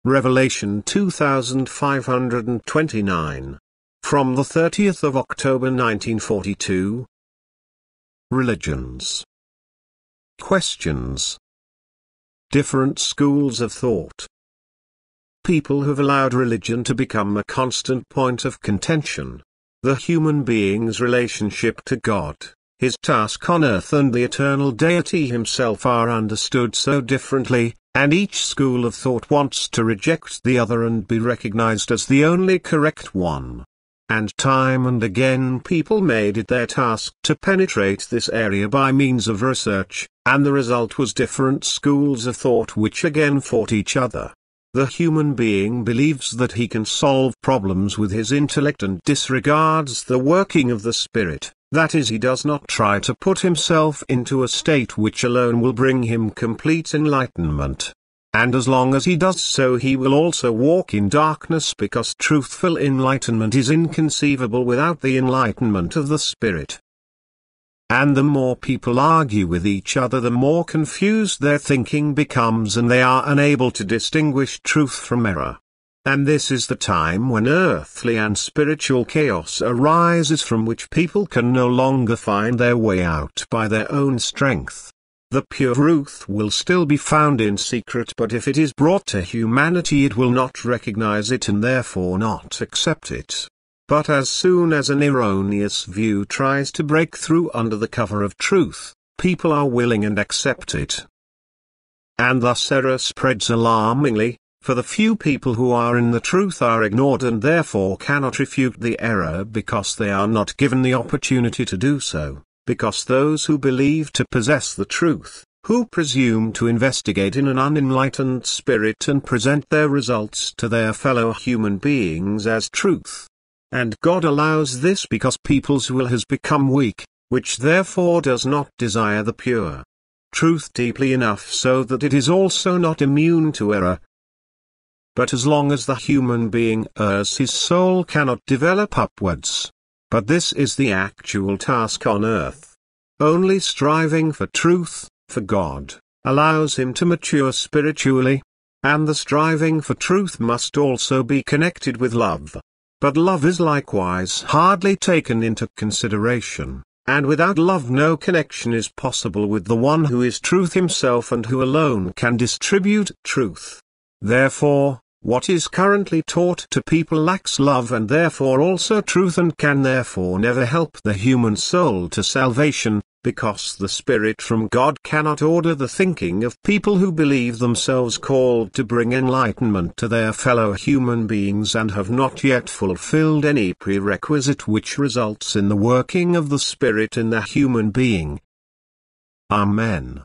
Revelation 2529. From the 30th of October 1942. Religions. Questions. Different schools of thought. People have allowed religion to become a constant point of contention. The human being's relationship to God, his task on earth and the eternal deity himself are understood so differently, and each school of thought wants to reject the other and be recognized as the only correct one. And time and again people made it their task to penetrate this area by means of research, and the result was different schools of thought which again fought each other. The human being believes that he can solve problems with his intellect and disregards the working of the Spirit, that is, he does not try to put himself into a state which alone will bring him complete enlightenment. And as long as he does so, he will also walk in darkness, because truthful enlightenment is inconceivable without the enlightenment of the Spirit. And the more people argue with each other, the more confused their thinking becomes, and they are unable to distinguish truth from error. And this is the time when earthly and spiritual chaos arises, from which people can no longer find their way out by their own strength. The pure truth will still be found in secret, but if it is brought to humanity, it will not recognize it and therefore not accept it. But as soon as an erroneous view tries to break through under the cover of truth, people are willing and accept it. And thus error spreads alarmingly, for the few people who are in the truth are ignored and therefore cannot refute the error because they are not given the opportunity to do so, because those who believe to possess the truth, who presume to investigate in an unenlightened spirit and present their results to their fellow human beings as truth. And God allows this because people's will has become weak, which therefore does not desire the pure truth deeply enough so that it is also not immune to error. But as long as the human being errs, his soul cannot develop upwards. But this is the actual task on earth. Only striving for truth, for God, allows him to mature spiritually. And the striving for truth must also be connected with love. But love is likewise hardly taken into consideration, and without love no connection is possible with the one who is truth himself and who alone can distribute truth. Therefore, what is currently taught to people lacks love and therefore also truth, and can therefore never help the human soul to salvation, because the Spirit from God cannot order the thinking of people who believe themselves called to bring enlightenment to their fellow human beings and have not yet fulfilled any prerequisite which results in the working of the Spirit in the human being. Amen.